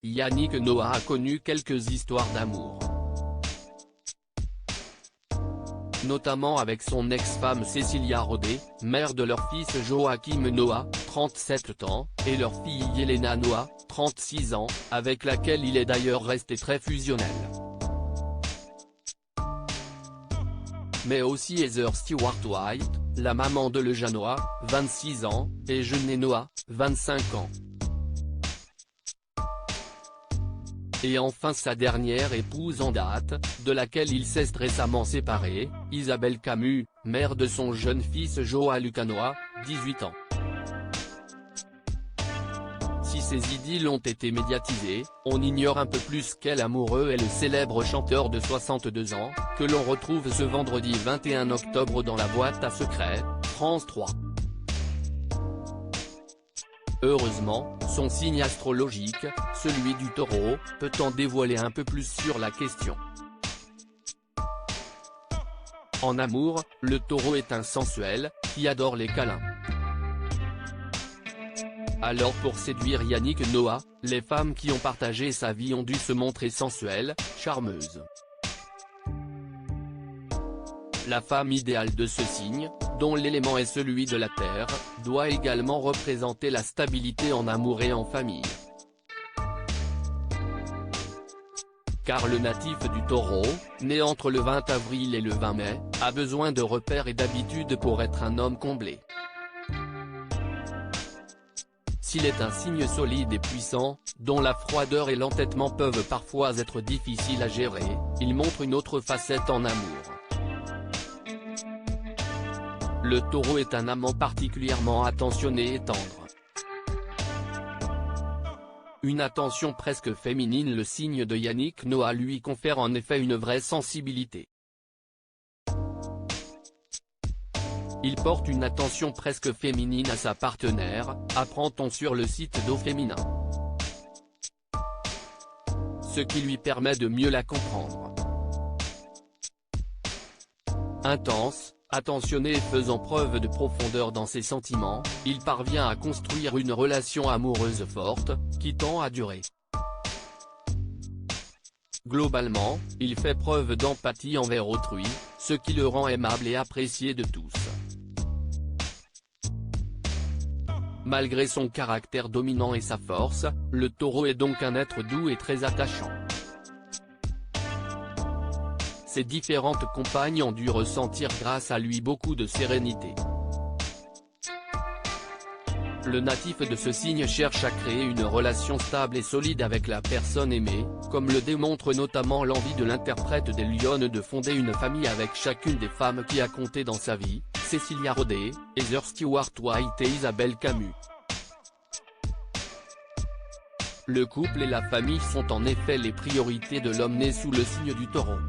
Yannick Noah a connu quelques histoires d'amour. Notamment avec son ex-femme Cécilia Rodet, mère de leur fils Joachim Noah, 37 ans, et leur fille Yelena Noah, 36 ans, avec laquelle il est d'ailleurs resté très fusionnel. Mais aussi Heather Stewart-White, la maman de le Noah, 26 ans, et Jenée Noah, 25 ans. Et enfin sa dernière épouse en date, de laquelle il s'est récemment séparé, Isabelle Camus, mère de son jeune fils Joa-Lucas Noah, 18 ans. Si ces idylles ont été médiatisées, on ignore un peu plus quel amoureux est le célèbre chanteur de 62 ans, que l'on retrouve ce vendredi 21 octobre dans la boîte à secrets, France 3. Heureusement, son signe astrologique, celui du Taureau, peut en dévoiler un peu plus sur la question. En amour, le Taureau est un sensuel, qui adore les câlins. Alors pour séduire Yannick Noah, les femmes qui ont partagé sa vie ont dû se montrer sensuelles, charmeuses. La femme idéale de ce signe, dont l'élément est celui de la terre, doit également représenter la stabilité en amour et en famille. Car le natif du Taureau, né entre le 20 avril et le 20 mai, a besoin de repères et d'habitudes pour être un homme comblé. S'il est un signe solide et puissant, dont la froideur et l'entêtement peuvent parfois être difficiles à gérer, il montre une autre facette en amour. Le Taureau est un amant particulièrement attentionné et tendre. Une attention presque féminine. Le signe de Yannick Noah lui confère en effet une vraie sensibilité. Il porte une attention presque féminine à sa partenaire, apprend-on sur le site d'Au Féminin. Ce qui lui permet de mieux la comprendre. Intense, attentionné et faisant preuve de profondeur dans ses sentiments, il parvient à construire une relation amoureuse forte, qui tend à durer. Globalement, il fait preuve d'empathie envers autrui, ce qui le rend aimable et apprécié de tous. Malgré son caractère dominant et sa force, le Taureau est donc un être doux et très attachant. Ses différentes compagnes ont dû ressentir grâce à lui beaucoup de sérénité. Le natif de ce signe cherche à créer une relation stable et solide avec la personne aimée, comme le démontre notamment l'envie de l'interprète des Lyonnes de fonder une famille avec chacune des femmes qui a compté dans sa vie, Cécilia Rodet, Heather Stewart-White et Isabelle Camus. Le couple et la famille sont en effet les priorités de l'homme né sous le signe du Taureau.